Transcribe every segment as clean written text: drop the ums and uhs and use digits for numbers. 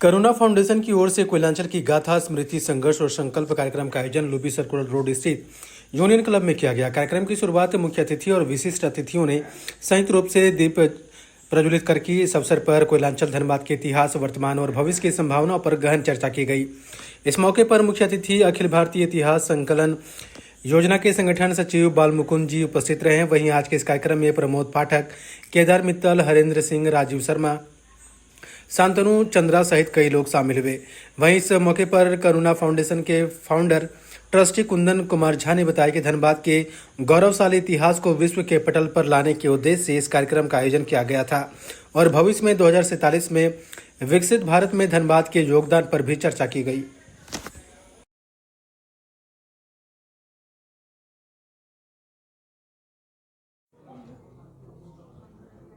करुणा foundation की ओर से कोयलांचल की गाथा स्मृति संघर्ष और संकल्प कार्यक्रम का आयोजन लुबी सर्कुलर रोड स्थित यूनियन क्लब में किया गया। कार्यक्रम की शुरुआत मुख्य अतिथि और विशिष्ट अतिथियों ने संयुक्त रूप से दीप प्रज्वलित करके इस अवसर पर कोयलांचल धनबाद के इतिहास, वर्तमान और भविष्य की संभावनाओं पर गहन चर्चा की गई। इस मौके पर मुख्य अतिथि अखिल भारतीय इतिहास संकलन योजना के संगठन सचिव बाल मुकुंद जी उपस्थित रहे। वहीं आज के इस कार्यक्रम में प्रमोद पाठक, केदार मित्तल, हरेंद्र सिंह, राजीव शर्मा, शांतनु चंद्रा सहित कई लोग शामिल हुए। वहीं इस मौके पर करुणा फाउंडेशन के फाउंडर ट्रस्टी कुंदन कुमार झा ने बताया कि धनबाद के गौरवशाली इतिहास को विश्व के पटल पर लाने के उद्देश्य से इस कार्यक्रम का आयोजन किया गया था और भविष्य में 2047 में विकसित भारत में धनबाद के योगदान पर भी चर्चा की गई।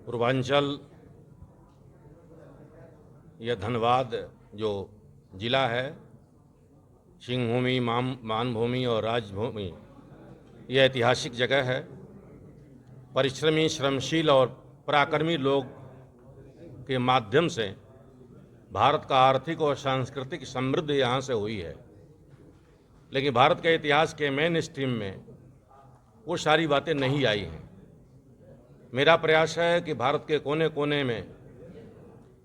पूर्वांचल यह धनबाद जो जिला है, सिंहभूमि, मानभूमि और राजभूमि, यह ऐतिहासिक जगह है। परिश्रमी, श्रमशील और पराक्रमी लोग के माध्यम से भारत का आर्थिक और सांस्कृतिक समृद्धि यहाँ से हुई है। लेकिन भारत के इतिहास के मेन स्ट्रीम में वो सारी बातें नहीं आई हैं। मेरा प्रयास है कि भारत के कोने कोने में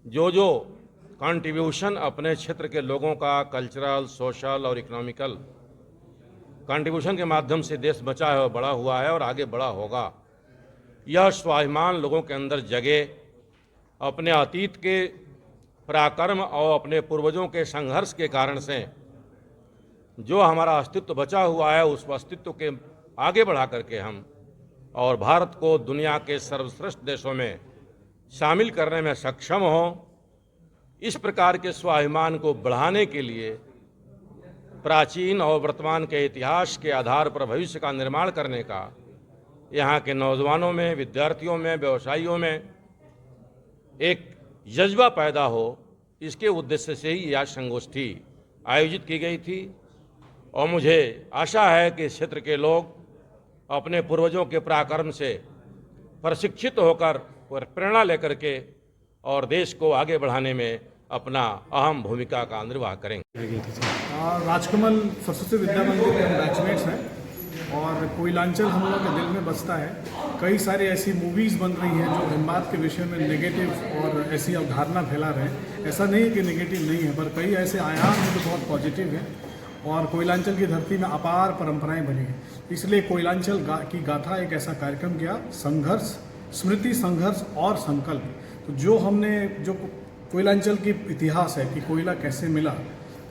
जो कंट्रीब्यूशन अपने क्षेत्र के लोगों का कल्चरल, सोशल और इकोनॉमिकल कंट्रीब्यूशन के माध्यम से देश बचा है और बड़ा हुआ है और आगे बड़ा होगा, यह स्वाभिमान लोगों के अंदर जगे। अपने अतीत के पराक्रम और अपने पूर्वजों के संघर्ष के कारण से जो हमारा अस्तित्व बचा हुआ है, उस अस्तित्व के आगे बढ़ा करके हम और भारत को दुनिया के सर्वश्रेष्ठ देशों में शामिल करने में सक्षम हों। इस प्रकार के स्वाभिमान को बढ़ाने के लिए प्राचीन और वर्तमान के इतिहास के आधार पर भविष्य का निर्माण करने का यहाँ के नौजवानों में, विद्यार्थियों में, व्यवसायियों में एक जज्बा पैदा हो, इसके उद्देश्य से ही यह संगोष्ठी आयोजित की गई थी। और मुझे आशा है कि इस क्षेत्र के लोग अपने पूर्वजों के पराक्रम से प्रशिक्षित होकर और प्रेरणा लेकर के और देश को आगे बढ़ाने में अपना अहम भूमिका का निर्वाह करेंगे। राजकमल सरस्वती विद्या मंदिर के हम बैचमेट्स हैं और कोयलांचल हम लोग के दिल में बसता है। कई सारी ऐसी मूवीज़ बन रही हैं जो धनबाद के विषय में नेगेटिव और ऐसी अवधारणा फैला रहे हैं। ऐसा नहीं है कि नेगेटिव नहीं है, पर कई ऐसे आयाम हैं जो बहुत पॉजिटिव हैं और कोयलांचल की धरती में अपार परंपराएं बनी हैं। इसलिए कोयलांचल की गाथा एक ऐसा कार्यक्रम किया, संघर्ष, स्मृति, संघर्ष और संकल्प। तो जो कोयलांचल की इतिहास है कि कोयला कैसे मिला,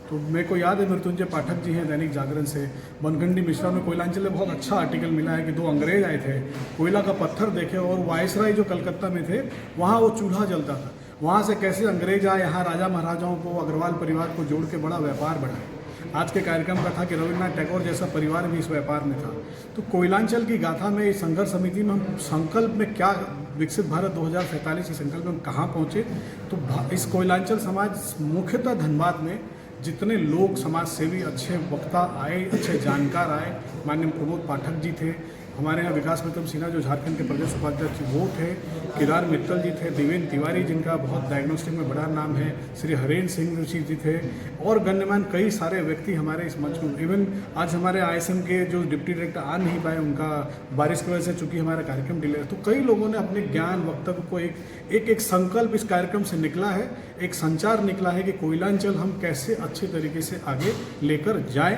तो मेरे को याद है मृत्युंजय पाठक जी हैं दैनिक जागरण से, बनखंडी मिश्रा में कोयलांचल में बहुत अच्छा आर्टिकल मिला है कि 2 अंग्रेज आए थे, कोयला का पत्थर देखे और वायसराय जो कलकत्ता में थे वहाँ वो चूल्हा जलता था। वहाँ से कैसे अंग्रेज आए, यहाँ राजा महाराजाओं को, अग्रवाल परिवार को जोड़ के बड़ा व्यापार बढ़ाया। आज के कार्यक्रम का था कि रविन्द्रनाथ टैगोर जैसा परिवार भी इस व्यापार में था। तो कोयलांचल की गाथा में इस संघर्ष समिति में हम संकल्प में क्या विकसित भारत 2047 के संकल्प में हम कहाँ पहुँचे, तो इस कोयलांचल समाज मुख्यतः धनबाद में जितने लोग समाज सेवी, अच्छे वक्ता आए, अच्छे जानकार आए, माननीय प्रमोद पाठक जी थे, हमारे यहाँ विकास मित्रम सिन्हा जो झारखंड के प्रदेश उपाध्यक्ष वो थे, केदार मित्तल जी थे, देवेंद्र तिवारी जिनका बहुत डायग्नोस्टिक में बड़ा नाम है, श्री हरेंद्र सिंह जी थे और गण्यमान कई सारे व्यक्ति हमारे इस मंच में। इवन आज हमारे आईएसएम के जो डिप्टी डायरेक्टर आ नहीं पाए, उनका बारिश की वजह से चूंकि हमारा कार्यक्रम डिले है, तो कई लोगों ने अपने ज्ञान, वक्तव्य को एक संकल्प इस कार्यक्रम से निकला है, एक संचार निकला है कि कोयलांचल हम कैसे अच्छे तरीके से आगे लेकर जाएं।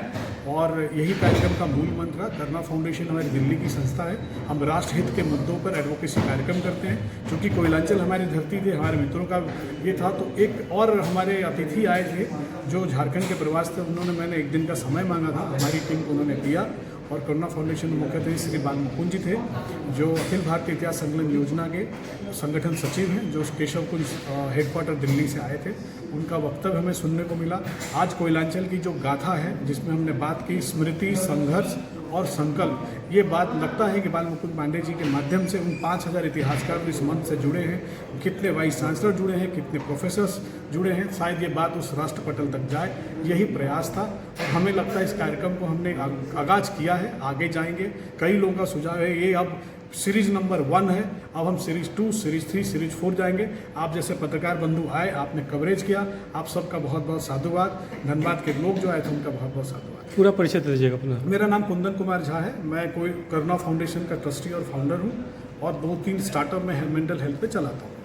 और यही कार्यक्रम का मूल मंत्र है। करुणा फाउंडेशन हमारी दिल्ली की संस्था है, हम राष्ट्रहित के मुद्दों पर एडवोकेसी कार्यक्रम करते हैं। क्योंकि कोयलांचल हमारी धरती थी, हमारे मित्रों का ये था, तो एक और हमारे अतिथि आए थे जो झारखंड के प्रवास थे, मैंने एक दिन का समय मांगा था, हमारी टीम को उन्होंने दिया। और करुणा फाउंडेशन में मुख्य अतिथि श्री बाल मुकुंद जी थे जो अखिल भारतीय इतिहास संकलन योजना के संगठन सचिव हैं, जो केशव कुंज हेडक्वार्टर दिल्ली से आए थे। उनका वक्तव्य हमें सुनने को मिला। आज कोयलांचल की जो गाथा है जिसमें हमने बात की स्मृति, संघर्ष और संकल्प, ये बात लगता है कि बाल मुकुंद पांडे जी के माध्यम से उन 5000 इतिहासकार इस मंच से जुड़े हैं, कितने वाइस चांसलर जुड़े हैं, कितने प्रोफेसर्स जुड़े हैं, शायद ये बात उस राष्ट्र पटल तक जाए, यही प्रयास था। और हमें लगता है इस कार्यक्रम को हमने आगाज किया है, आगे जाएंगे। कई लोगों का सुझाव है ये अब सीरीज नंबर 1 है, अब हम सीरीज 2, सीरीज 3, सीरीज 4 जाएंगे। आप जैसे पत्रकार बंधु आए, आपने कवरेज किया, आप सबका बहुत बहुत साधुवाद। धनबाद के लोग जो आए थे उनका बहुत बहुत साधुवाद। पूरा परिचय दे दीजिएगा अपना। मेरा नाम कुंदन कुमार झा है, मैं कोई करुणा फाउंडेशन का ट्रस्टी और फाउंडर हूँ और 2-3 स्टार्टअप में मेंटल हेल्थ पे चलाता हूँ।